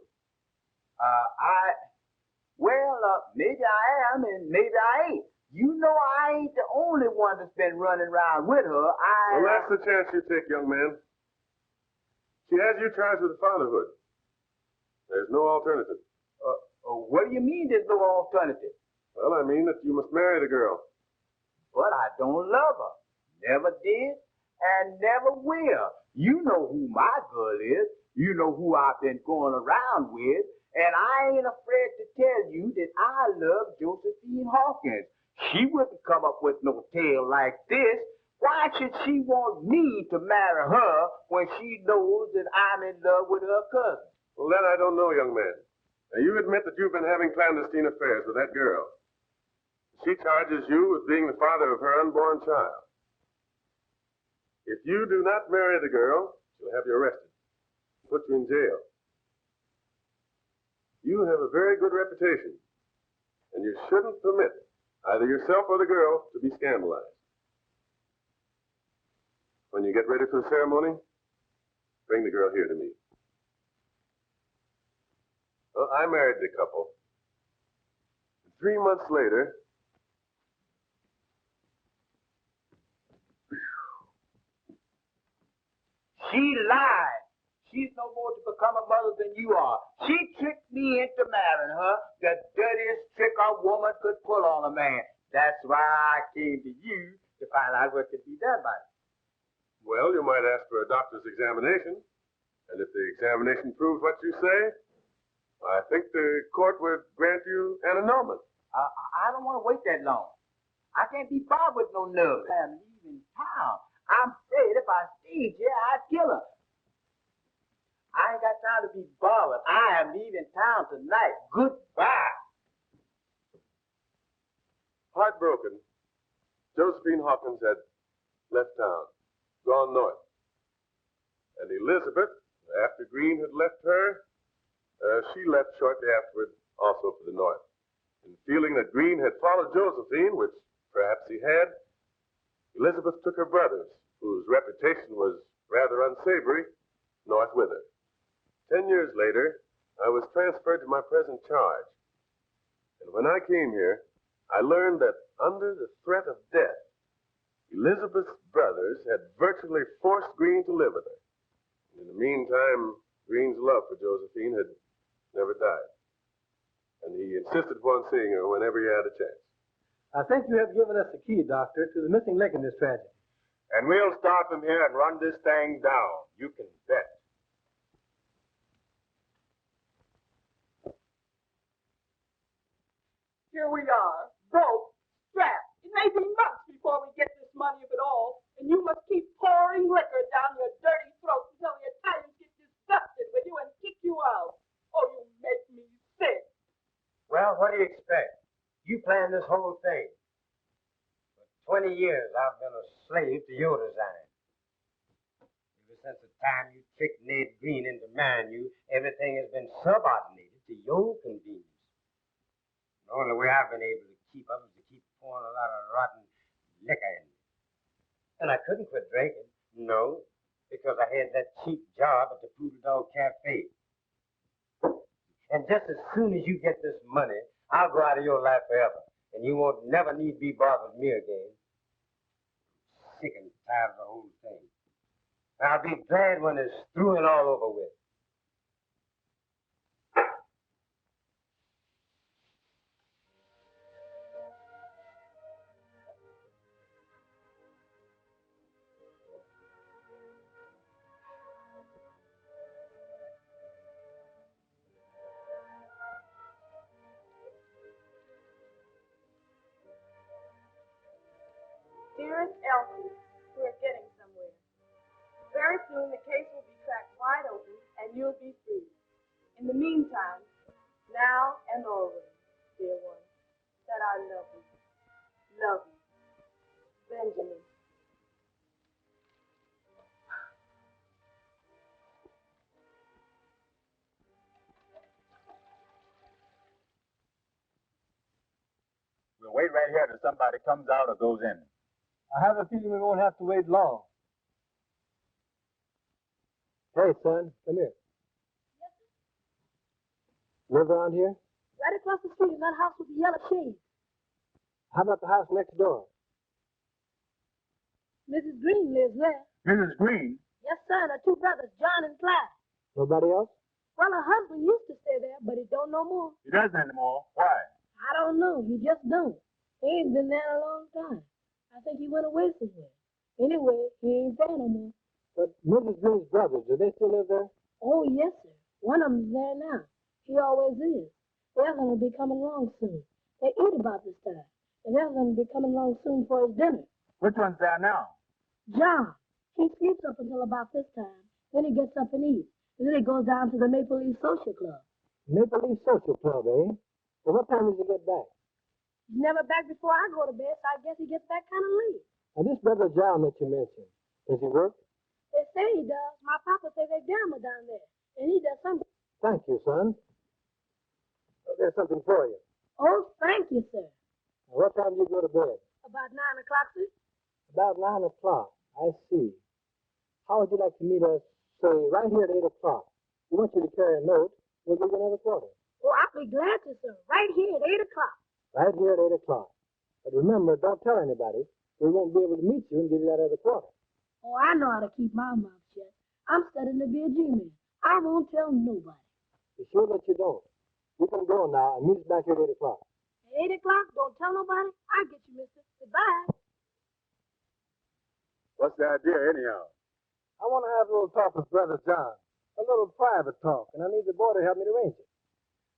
Maybe I am and maybe I ain't. You know I ain't the only one that's been running around with her. Well, that's the chance you take, young man. She has you charged with fatherhood. There's no alternative. What do you mean there's no alternative? Well, I mean that you must marry the girl. But I don't love her. Never did and never will. You know who my girl is. You know who I've been going around with. And I ain't afraid to tell you that I love Josephine Hawkins. She wouldn't come up with no tale like this. Why should she want me to marry her when she knows that I'm in love with her cousin? Well, that I don't know, young man. Now, you admit that you've been having clandestine affairs with that girl. She charges you with being the father of her unborn child. If you do not marry the girl, she'll have you arrested and put you in jail. You have a very good reputation, and you shouldn't permit either yourself or the girl to be scandalized. When you get ready for the ceremony, bring the girl here to me. Well, I married the couple. 3 months later, she lied. She's no more to become a mother than you are. She tricked me into marrying her, the dirtiest trick a woman could pull on a man. That's why I came to you to find out what could be done about it. well, you might ask for a doctor's examination, and if the examination proves what you say, I think the court would grant you an annulment. I don't want to wait that long. I can't be bothered with no nerves. I'm leaving town. I'm afraid if I stayed here, I'd kill her. I ain't got time to be bothered. I am leaving town tonight. Goodbye. Heartbroken, Josephine Hawkins had left town, gone north. And Elizabeth, after Green had left her, she left shortly afterward also for the north. And feeling that Green had followed Josephine, which perhaps he had, Elizabeth took her brothers, whose reputation was rather unsavory, north with her. 10 years later, I was transferred to my present charge. And when I came here, I learned that under the threat of death, Elizabeth's brothers had virtually forced Green to live with her. In the meantime, Green's love for Josephine had never died. And he insisted upon seeing her whenever he had a chance. I think you have given us the key, Doctor, to the missing link in this tragedy. And we'll start from here and run this thing down. You can bet. Here we are, broke, strapped. It may be months before we get this money of it all, and you must keep pouring liquor down your dirty throat until the Italians get disgusted with you and kick you out. Oh, you make me sick. Well, what do you expect? You planned this whole thing. For 20 years, I've been a slave to your design. Ever since the time you tricked Ned Green into marrying you, everything has been subordinated to your convenience. The only way I've been able to keep up is to keep pouring a lot of rotten liquor in me. And I couldn't quit drinking. No, because I had that cheap job at the Poodle Dog Cafe. And just as soon as you get this money, I'll go out of your life forever. And you won't never need be bothered with me again. Sick and tired of the whole thing. I'll be glad when it's through and all over with. Dearest Elsie, we're getting somewhere. Very soon the case will be cracked wide open and you'll be free. In the meantime, now and always, dear one, that I love you. Love you. Benjamin. We'll wait right here till somebody comes out or goes in. I have a feeling we won't have to wait long. Hey, son, come here. Yes, sir. Live around here? Right across the street in that house with the yellow shades. How about the house next door? Mrs. Green lives there. Mrs. Green? Yes, sir, and her two brothers, John and Clyde. Nobody else? Well, her husband used to stay there, but he don't no more. He doesn't anymore. Why? I don't know. He just don't. He ain't been there a long time. I think he went away somewhere. Anyway, he ain't there no more. But Mrs. Green's brothers, do they still live there? Oh, yes, sir. One of them's there now. He always is. The other one will be coming along soon. They eat about this time. And the other one will be coming along soon for his dinner. Which one's there now? John. He sleeps up until about this time. Then he gets up and eats. And then he goes down to the Maple Leaf Social Club. Maple Leaf Social Club, eh? Well, what time does he get back? He's never back before I go to bed, so I guess he gets back kind of late. Now, this brother John that you mentioned, does he work? They say he does. My papa says they gamble down there. And he does something. Thank you, son. Oh, there's something for you. Oh, thank you, sir. Now, what time do you go to bed? About 9 o'clock, sir. About 9 o'clock. I see. How would you like to meet us, say, right here at 8 o'clock? We want you to carry a note. We'll give you another quarter. Oh, I'll be glad to, sir. Right here at 8 o'clock. Right here at 8 o'clock. But remember, don't tell anybody. We won't be able to meet you and give you that other quarter. Oh, I know how to keep my mouth shut. I'm studying to be a G-man. I won't tell nobody. Be sure that you don't. You can go now and meet us back here at 8 o'clock. At 8 o'clock, don't tell nobody. I'll get you, mister. Goodbye. What's the idea, anyhow? I want to have a little talk with Brother John. A little private talk, and I need the boy to help me to arrange it.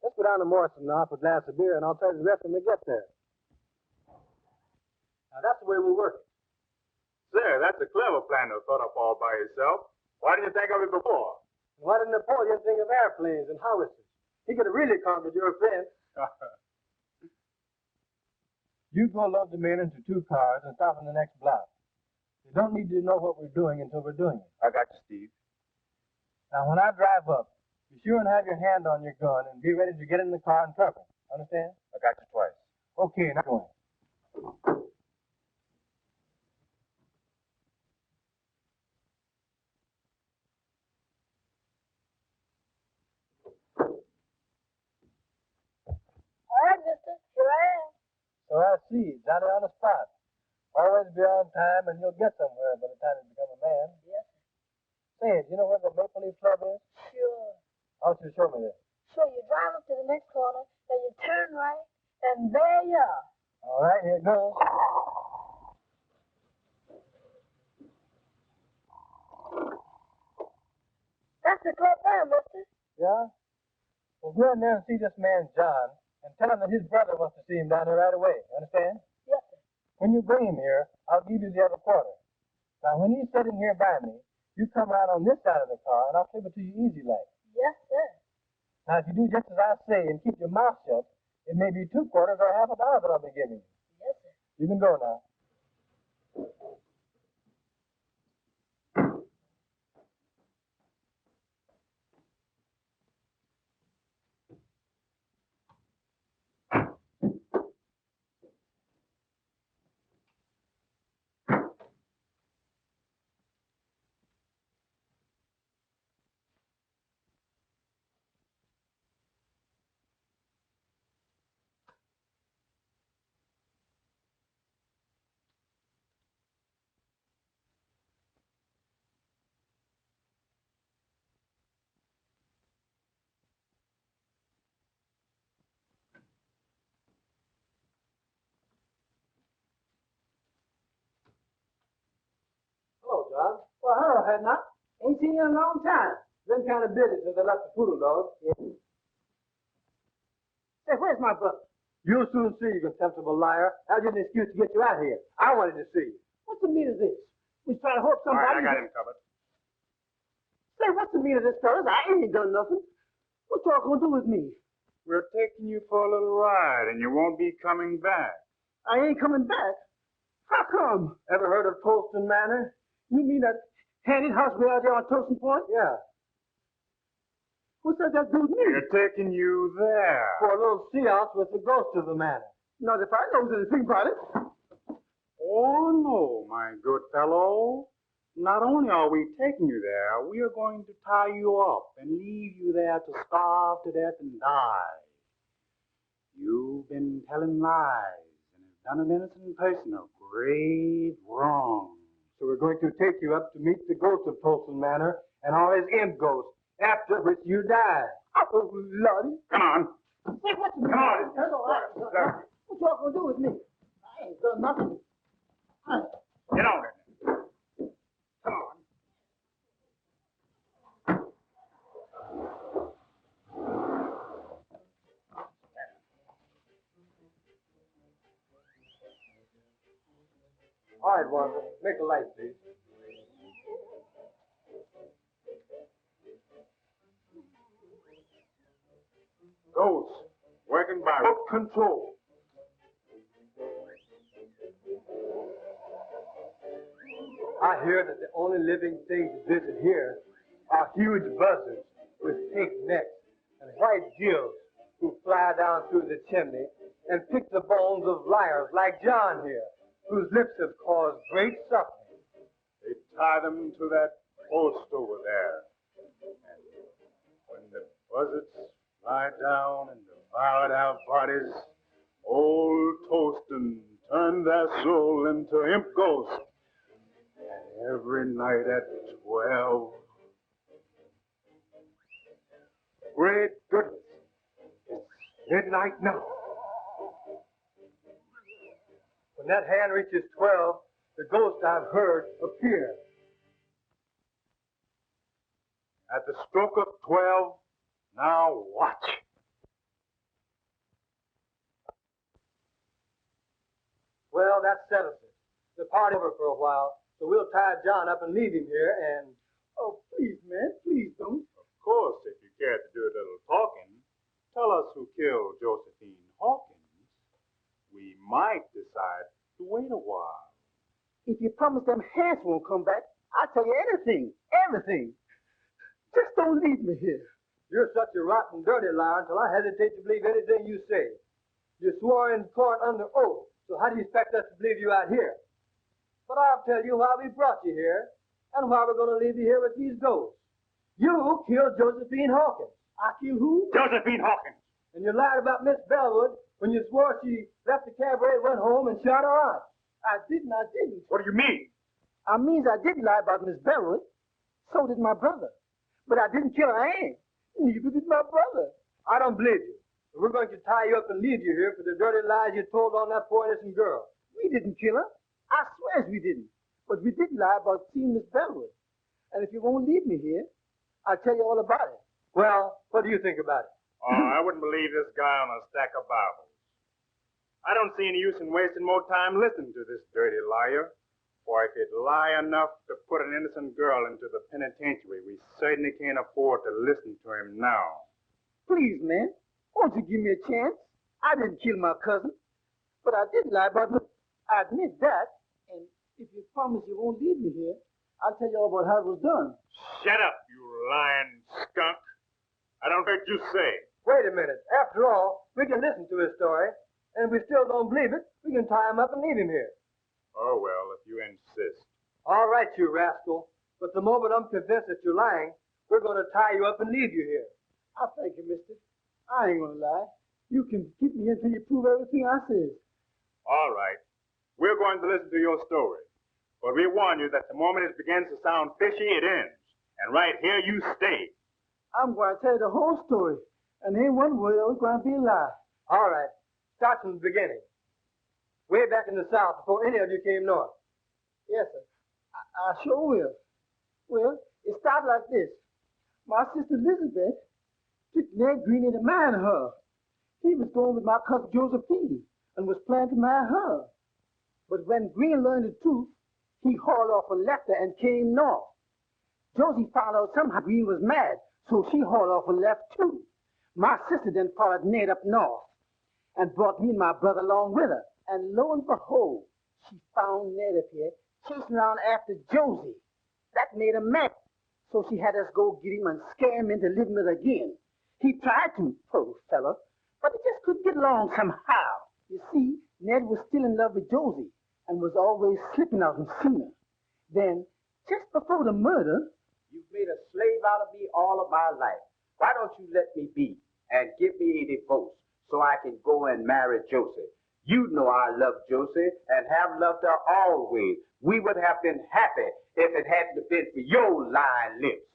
Let's go down to Morrison now for a glass of beer, and I'll tell you the rest when we get there. Now, that's the way we work it. Sir, that's a clever plan to thought up all by yourself. Why didn't you think of it before? And why did Napoleon think of airplanes and howitzers? He could have really conquered your friend. You go load the men into 2 cars and stop in the next block. You don't need to know what we're doing until we're doing it. I got you, Steve. Now, when I drive up, be sure and have your hand on your gun and be ready to get in the car and truck it. Understand? I got you twice. Okay, now go in. All right, mister. Here I am. So I see, Johnny on the spot. Always be on time and you'll get somewhere by the time you become a man. Yes, sir. Say, do you know where the Maple Leaf Club is? Sure. I want you to show me this. So you drive up to the next corner, then you turn right, and there you are. All right, here it goes. That's the club there, mister. Yeah? Well, go in there and see this man, John, and tell him that his brother wants to see him down there right away. Understand? Yes, sir. When you bring him here, I'll give you the other quarter. Now, when he's sitting here by me, you come around on this side of the car, and I'll flip it to you easy like. Yes, sir. Now, if you do just as I say and keep your mouth shut, it may be 2 quarters or half a dollar that I'll be giving you. Yes, sir. You can go now. Bob. Well, hello, Hedna. Ain't seen you in a long time. Been kind of busy since I left the poodle dog. Say, where's my brother? You'll soon see, you contemptible liar. How's an excuse to get you out here? I wanted to see you. What's the meaning of this? We try to hope All somebody... right, I got him covered. Say, what's the meaning of this, fellas? I ain't done nothing. What y'all gonna do with me? We're taking you for a little ride, and you won't be coming back. I ain't coming back. How come? Ever heard of Tolston Manor? You mean that haunted house way out there on Toasting Point? Yeah. What's that got to do with me? We're taking you there. For a little seance with the ghost of the manor. Not if I knows anything about it. Oh, no, my good fellow. Not only are we taking you there, we are going to tie you up and leave you there to starve to death and die. You've been telling lies and have done an innocent person a grave wrong. So we're going to take you up to meet the ghost of Tolston Manor and all his imp ghosts, after which you die. Oh, Lordy. Come on. Say, what's the Come on. What y'all gonna do with me? I ain't done nothing. Get on it. Come on. All right, Walter. Make a light, please. Ghost, working by book control. I hear that the only living things to visit here are huge buzzards with pink necks and white gills who fly down through the chimney and pick the bones of liars like John here, whose lips have caused great suffering. They tie them to that post over there. And when the buzzards lie down and devour our bodies, old Toaston turned their soul into imp ghosts. And every night at 12. Great goodness. It's midnight now. When that hand reaches 12, the ghost I've heard appears. At the stroke of 12, now watch. Well, that settles it. The party's over for a while, so we'll tie John up and leave him here and... Oh, please, man, please don't. Of course, if you care to do a little talking, tell us who killed Josephine Hawkins. We might decide to wait a while. If you promise them hands won't come back, I'll tell you anything, everything. Just don't leave me here. You're such a rotten, dirty liar until I hesitate to believe anything you say. You swore in court under oath, so how do you expect us to believe you out here? But I'll tell you why we brought you here, and why we're going to leave you here with these ghosts. You killed Josephine Hawkins. I killed who? Josephine Hawkins! And you lied about Miss Bellwood when you swore she left the cabaret, went home, and shot her aunt. I didn't. What do you mean? I means I didn't lie about Miss Bellwood. So did my brother. But I didn't kill her aunt. Neither did my brother. I don't believe you. We're going to tie you up and leave you here for the dirty lies you told on that poor innocent girl. We didn't kill her. I swears we didn't. But we did lie about seeing Miss Bellwood. And if you won't leave me here, I'll tell you all about it. Well, what do you think about it? Oh, I wouldn't believe this guy on a stack of Bibles. I don't see any use in wasting more time listening to this dirty liar. For if he'd lie enough to put an innocent girl into the penitentiary, we certainly can't afford to listen to him now. Please, man, won't you give me a chance? I didn't kill my cousin, but I did lie about her. I admit that, and if you promise you won't leave me here, I'll tell you all about how it was done. Shut up, you lying skunk. I don't heard you say. Wait a minute. After all, we can listen to his story, and if we still don't believe it, we can tie him up and leave him here. Oh, well, if you insist. All right, you rascal. But the moment I'm convinced that you're lying, we're going to tie you up and leave you here. I thank you, mister. I ain't gonna lie. You can keep me until you prove everything I said. All right. We're going to listen to your story. But we warn you that the moment it begins to sound fishy, it ends. And right here you stay. I'm going to tell you the whole story. And ain't one word of it's going to be a lie. All right. Start from the beginning. Way back in the South, before any of you came north. Yes, sir. I sure will. Well, it started like this. My sister Elizabeth took Ned Green into marrying her. He was going with my cousin Josephine and was planning to marry her. But when Green learned the truth, he hauled off and left her and came north. Josie found out somehow Green was mad, so she hauled off and left too. My sister then followed Ned up north and brought me and my brother along with her. And lo and behold, she found Ned up here chasing around after Josie. That made her mad. So she had us go get him and scare him into living with her again. He tried to, poor fellow, but he just couldn't get along somehow. You see, Ned was still in love with Josie and was always slipping out and seeing her. Then, just before the murder, You've made a slave out of me all of my life. Why don't you let me be and give me a divorce so I can go and marry Josie? You know I love Josie and have loved her always. We would have been happy if it hadn't been for your lying lips.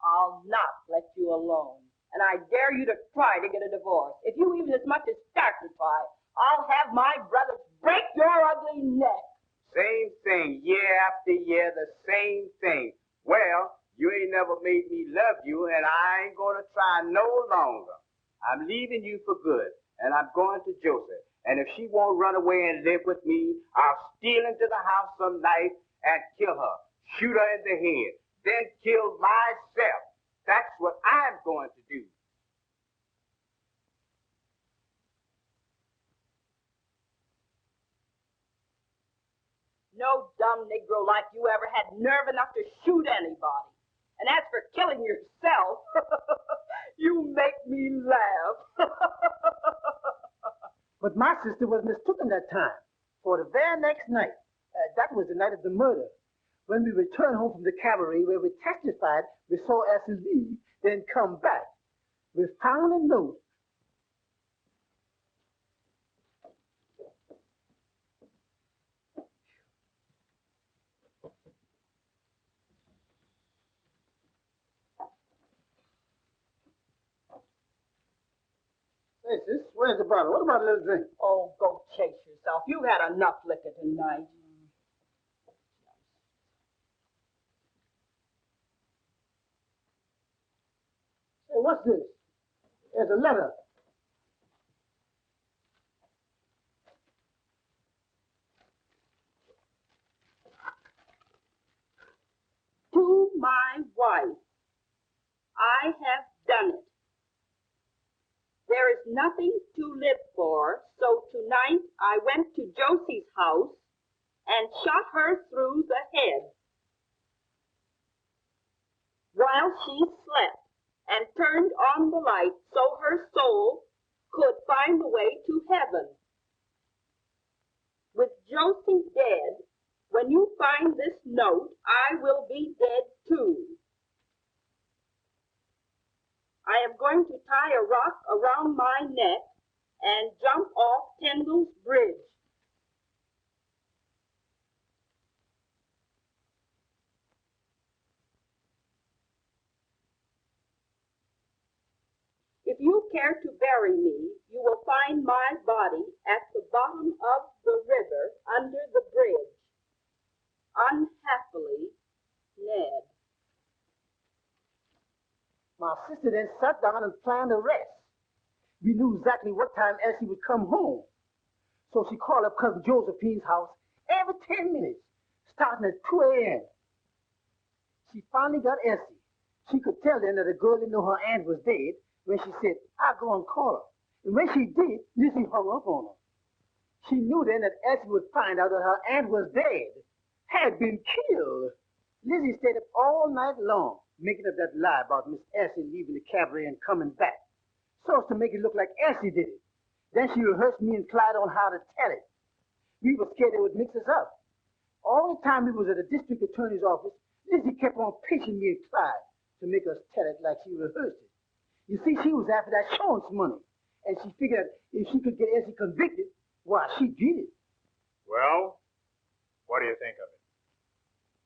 I'll not let you alone. And I dare you to try to get a divorce. If you even as much as start to try, I'll have my brothers break your ugly neck. Same thing, year after year, the same thing. Well, you ain't never made me love you, and I ain't gonna try no longer. I'm leaving you for good, and I'm going to Josie. And if she won't run away and live with me, I'll steal into the house some night and kill her, shoot her in the head, then kill myself. That's what I'm going to do. No dumb Negro like you ever had nerve enough to shoot anybody. And as for killing yourself, you make me laugh. but my sister was mistaken that time. For the very next night, that was the night of the murder, when we returned home from the cabaret where we testified, we saw Essie leave, then come back. We found a note. Hey, sis, where's the bottle? What about a little drink? Oh, go chase yourself. You've had enough liquor tonight. Hey, what's this? There's a letter. To my wife, I have done it. There is nothing to live for, so tonight I went to Josie's house and shot her through the head while she slept and turned on the light so her soul could find the way to heaven. With Josie dead, when you find this note, I will be dead too. I am going to tie a rock around my neck and jump off Tyndall's Bridge. If you care to bury me, you will find my body at the bottom of the river under the bridge. Unhappily, Ned. My sister then sat down and planned the rest. We knew exactly what time Essie would come home. So she called up Cousin Josephine's house every 10 minutes, starting at 2 a.m. She finally got Essie. She could tell then that the girl didn't know her aunt was dead when she said, I'll go and call her. And when she did, Lizzie hung up on her. She knew then that Essie would find out that her aunt was dead, had been killed. Lizzie stayed up all night long, making up that lie about Miss Essie leaving the cabaret and coming back, so as to make it look like Essie did it. Then she rehearsed me and Clyde on how to tell it. We were scared they would mix us up. All the time we was at the district attorney's office, Lizzie kept on pinching me and Clyde to make us tell it like she rehearsed it. You see, she was after that insurance money, and she figured if she could get Essie convicted, why, she'd get it. Well, what do you think of it?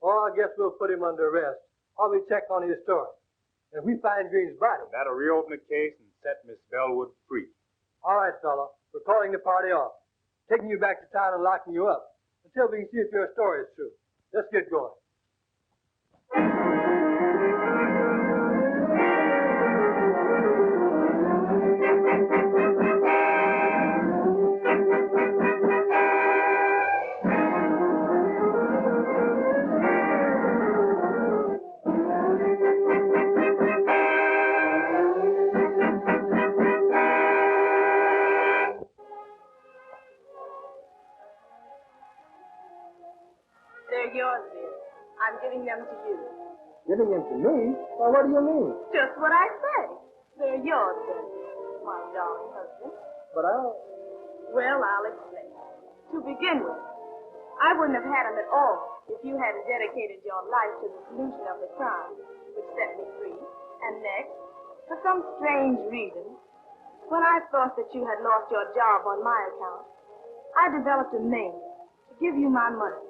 Well, I guess we'll put him under arrest while we check on his story. And if we find Green's body... That'll reopen the case and set Miss Bellwood free. All right, fella. We're calling the party off. Taking you back to town and locking you up until we can see if your story is true. Let's get going. them to you. Giving them to me? Well, what do you mean? Just what I say. They're yours, then, my darling husband. But Well, I'll explain. To begin with, I wouldn't have had them at all if you hadn't dedicated your life to the solution of the crime, which set me free. And next, for some strange reason, when I thought that you had lost your job on my account, I developed a name to give you my money,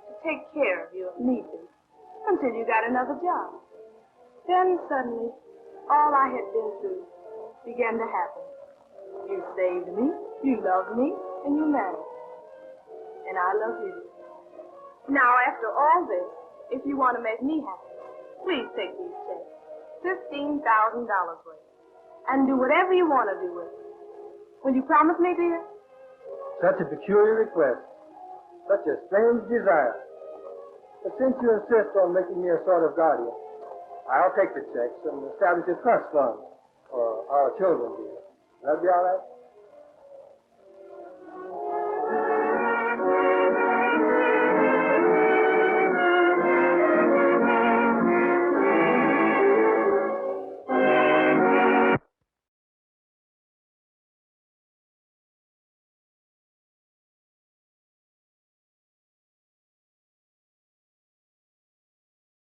to take care of you if need be, until you got another job. Then suddenly, all I had been through began to happen. You saved me, you loved me, and you married. And I love you. Now, after all this, if you want to make me happy, please take these checks, $15,000 worth, and do whatever you want to do with it. Will you promise me, dear? such a peculiar request, such a strange desire. But since you insist on making me a sort of guardian, I'll take the checks and establish a trust fund for our children, dear. That'll be all right?